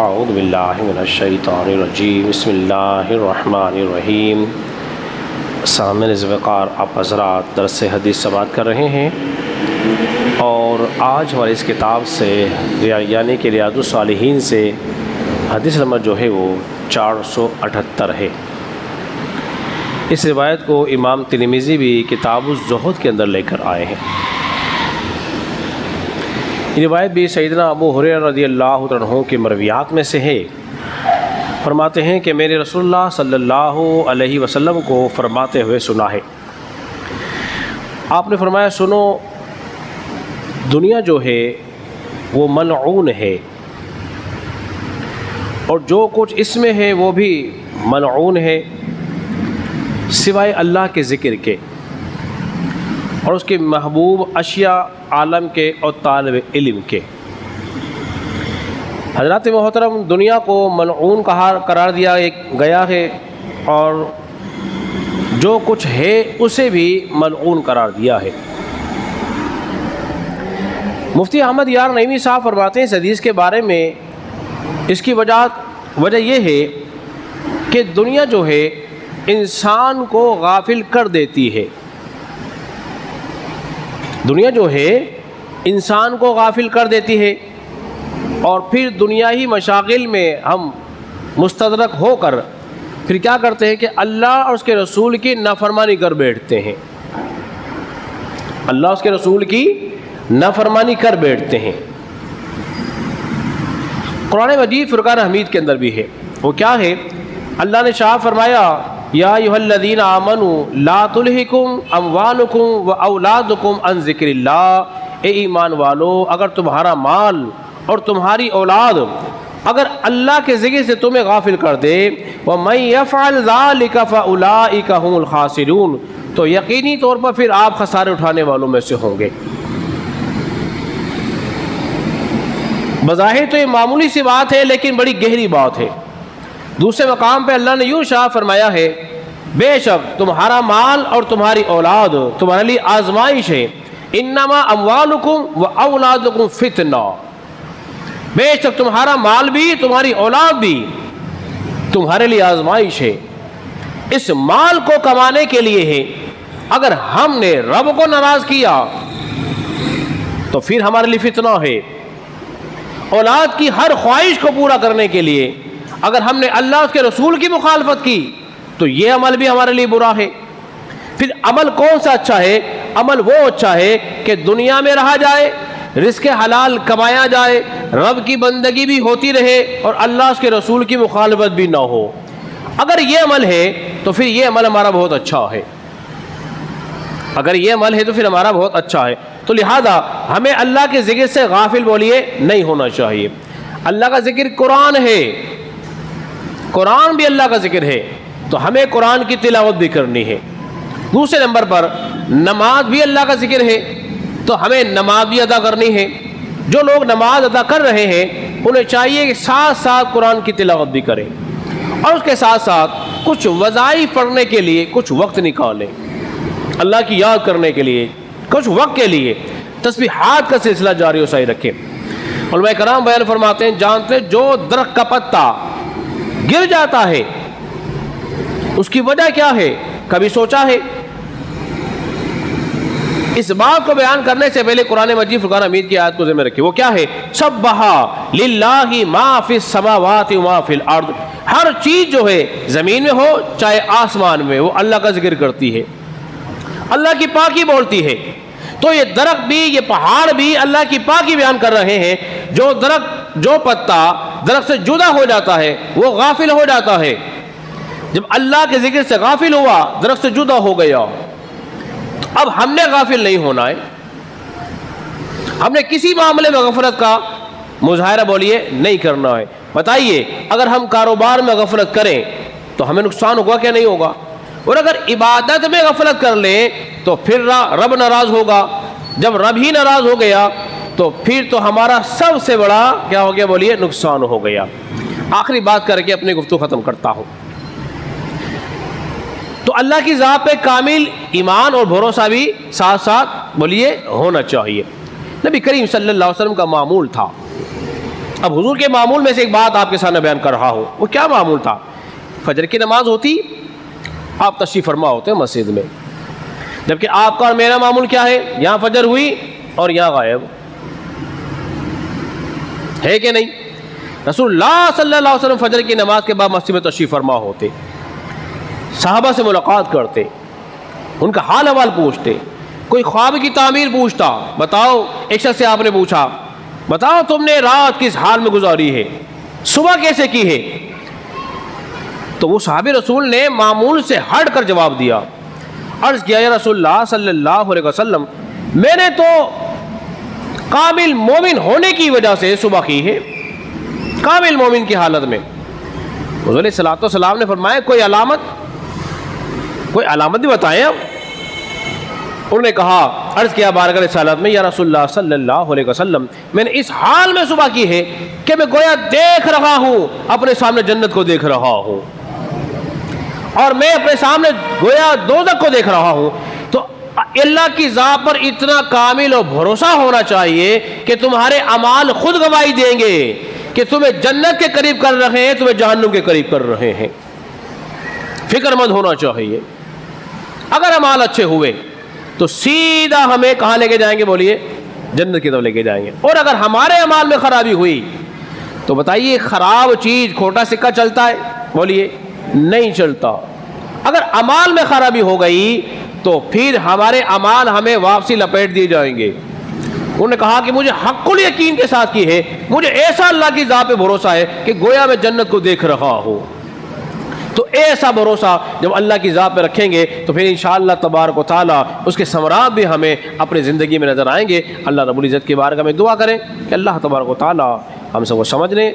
اعوذ باللہ من الشیطان الرجیم بسم اللہ الرحمن الرحیم۔ سامعین وقار، آپ حضرات درس حدیث سماعت کر رہے ہیں اور آج ہماری اس کتاب سے یعنی کہ ریاض الصالحین سے حدیث نمبر جو ہے وہ 478 ہے۔ اس روایت کو امام ترمذی بھی کتاب الزہد کے اندر لے کر آئے ہیں۔ یہ روایت بھی سیدنا ابو ہریرہ رضی اللہ عنہ کے مرویات میں سے ہے۔ فرماتے ہیں کہ میرے رسول اللہ صلی اللہ علیہ وسلم کو فرماتے ہوئے سنا ہے، آپ نے فرمایا سنو، دنیا جو ہے وہ ملعون ہے اور جو کچھ اس میں ہے وہ بھی ملعون ہے سوائے اللہ کے ذکر کے اور اس کے محبوب اشیاء عالم کے اور طالب علم کے۔ حضرات محترم، دنیا کو ملعون قرار دیا گیا ہے اور جو کچھ ہے اسے بھی ملعون قرار دیا ہے۔ مفتی احمد یار نعیمی صاحب فرماتے ہیں اس حدیث کے بارے میں، اس کی وجہ یہ ہے کہ دنیا جو ہے انسان کو غافل کر دیتی ہے۔ دنیا جو ہے انسان کو غافل کر دیتی ہے اور پھر دنیائی مشاغل میں ہم مستدرک ہو کر پھر کیا کرتے ہیں کہ اللہ اور اس کے رسول کی نافرمانی کر بیٹھتے ہیں۔ اللہ اور اس کے رسول کی نافرمانی کر بیٹھتے ہیں۔ قرآن مجید فرقان حمید کے اندر بھی ہے، وہ کیا ہے؟ اللہ نے شاہ فرمایا یا ایھا الذین آمنوا لا تلہکم اموالکم و اولادکم عن ذکر اللہ، اے ایمان والو، اگر تمہارا مال اور تمہاری اولاد اگر اللہ کے ذکر سے تمہیں غافل کر دے، وَمَن يَفْعَلْ ذَلِكَ فَأُولَٰئِكَ هُمُ الْخَاسِرُونَ، تو یقینی طور پر پھر آپ خسارے اٹھانے والوں میں سے ہوں گے۔ بظاہر تو یہ معمولی سی بات ہے لیکن بڑی گہری بات ہے۔ دوسرے مقام پہ اللہ نے یوں شاہ فرمایا ہے، بے شک تمہارا مال اور تمہاری اولاد تمہارے لیے آزمائش ہے، انما اموالکم و اولادکم فتنہ، بے شک تمہارا مال بھی تمہاری اولاد بھی تمہارے لیے آزمائش ہے۔ اس مال کو کمانے کے لیے ہے، اگر ہم نے رب کو ناراض کیا تو پھر ہمارے لیے فتنہ ہے۔ اولاد کی ہر خواہش کو پورا کرنے کے لیے اگر ہم نے اللہ اس کے رسول کی مخالفت کی تو یہ عمل بھی ہمارے لیے برا ہے۔ پھر عمل کون سا اچھا ہے؟ عمل وہ اچھا ہے کہ دنیا میں رہا جائے، رزق حلال کمایا جائے، رب کی بندگی بھی ہوتی رہے اور اللہ اس کے رسول کی مخالفت بھی نہ ہو۔ اگر یہ عمل ہے تو پھر یہ عمل ہمارا بہت اچھا ہے، اگر یہ عمل ہے تو پھر ہمارا بہت اچھا ہے۔ تو لہذا ہمیں اللہ کے ذکر سے غافل بولیے نہیں ہونا چاہیے۔ اللہ کا ذکر قرآن ہے، قرآن بھی اللہ کا ذکر ہے تو ہمیں قرآن کی تلاوت بھی کرنی ہے۔ دوسرے نمبر پر نماز بھی اللہ کا ذکر ہے تو ہمیں نماز بھی ادا کرنی ہے۔ جو لوگ نماز ادا کر رہے ہیں انہیں چاہیے کہ ساتھ ساتھ قرآن کی تلاوت بھی کریں اور اس کے ساتھ ساتھ کچھ وظائف پڑھنے کے لیے کچھ وقت نکالیں، اللہ کی یاد کرنے کے لیے کچھ وقت کے لیے تسبیحات کا سلسلہ جاری و ساری رکھیں۔ علماء کرام بیان فرماتے ہیں، جانتے جو درخت کا پتا گر جاتا ہے اس کی وجہ کیا ہے؟ کبھی سوچا ہے؟ اس بات کو بیان کرنے سے پہلے قرآن مجید فرقان حمید کی آیت کو ذہن میں رکھیں، وہ کیا ہے؟ سبح للہ ما فی السماوات و ما فی الارض، ہر چیز جو ہے زمین میں ہو چاہے آسمان میں، وہ اللہ کا ذکر کرتی ہے، اللہ کی پاکی بولتی ہے۔ تو یہ درخت بھی، یہ پہاڑ بھی اللہ کی پاکی بیان کر رہے ہیں۔ جو درخت، جو پتا درخت سے جدا ہو جاتا ہے وہ غافل ہو جاتا ہے۔ جب اللہ کے ذکر سے غافل ہوا، درخت سے جدا ہو گیا، تو اب ہم نے غافل نہیں ہونا ہے، ہم نے کسی معاملے میں غفلت کا مظاہرہ بولیے نہیں کرنا ہے۔ بتائیے اگر ہم کاروبار میں غفلت کریں تو ہمیں نقصان ہوگا کیا نہیں ہوگا؟ اور اگر عبادت میں غفلت کر لیں تو پھر رب ناراض ہوگا۔ جب رب ہی ناراض ہو گیا تو پھر تو ہمارا سب سے بڑا کیا ہو گیا بولیے؟ نقصان ہو گیا۔ آخری بات کر کے اپنی گفتگو ختم کرتا ہوں۔ تو اللہ کی ذات پہ کامل ایمان اور بھروسہ بھی ساتھ ساتھ بولیے ہونا چاہیے۔ نبی کریم صلی اللہ علیہ وسلم کا معمول تھا اب حضور کے معمول میں سے ایک بات آپ کے سامنے بیان کر رہا ہوں. وہ کیا معمول تھا؟ فجر کی نماز ہوتی، آپ تشریف فرما ہوتے ہیں مسجد میں، جبکہ آپ کا اور میرا معمول کیا ہے؟ یہاں فجر ہوئی اور یہاں غائب ہے کہ نہیں؟ رسول اللہ صلی اللہ علیہ وسلم فجر کی نماز کے بعد مسجد میں تشریف فرما ہوتے، صحابہ سے ملاقات کرتے، ان کا حال احوال پوچھتے، کوئی خواب کی تعمیر پوچھتا، بتاؤ، ایک شخص سے آپ نے پوچھا بتاؤ تم نے رات کس حال میں گزاری ہے، صبح کیسے کی ہے؟ تو وہ صحابی رسول نے معمول سے ہٹ کر جواب دیا، عرض کیا یا رسول اللہ صلی اللہ علیہ وسلم، میں نے تو کامل مومن ہونے کی وجہ سے صبح کی ہے، کامل مومن کی حالت میں. حضور علیہ الصلوۃ والسلام نے فرمایا کوئی علامت بھی بتائیں. اب انہوں نے کہا، عرض کیا بارگاہ رسالت میں، یا رسول اللہ صلی اللہ علیہ وسلم، میں نے اس حال میں صبح کی ہے کہ میں گویا دیکھ رہا ہوں، اپنے سامنے جنت کو دیکھ رہا ہوں، اور میں اپنے سامنے گویا دوزخ کو دیکھ رہا ہوں. تو اللہ کی ذات پر اتنا کامل اور بھروسہ ہونا چاہیے کہ تمہارے اعمال خود گواہی دیں گے کہ تمہیں جنت کے قریب کر رہے ہیں، تمہیں جہنم کے قریب کر رہے ہیں. فکر مند ہونا چاہیے. اگر اعمال اچھے ہوئے تو سیدھا ہمیں کہاں لے کے جائیں گے؟ بولیے، جنت کی طرف لے کے جائیں گے. اور اگر ہمارے اعمال میں خرابی ہوئی تو بتائیے، خراب چیز کھوٹا سکہ چلتا ہے؟ بولیے، نہیں چلتا. اگر اعمال میں خرابی ہو گئی تو پھر ہمارے اعمال ہمیں واپسی لپیٹ دیے جائیں گے. انہوں نے کہا کہ مجھے حق الیقین کے ساتھ کی ہے، مجھے ایسا اللہ کی ذات پہ بھروسہ ہے کہ گویا میں جنت کو دیکھ رہا ہوں. تو ایسا بھروسہ جب اللہ کی ذات پہ رکھیں گے تو پھر انشاءاللہ تبارک و تعالیٰ اس کے ثمرات بھی ہمیں اپنی زندگی میں نظر آئیں گے. اللہ رب العزت کی بارگاہ میں دعا کریں کہ اللہ تبارک و تعالیٰ ہم سب کو سمجھنے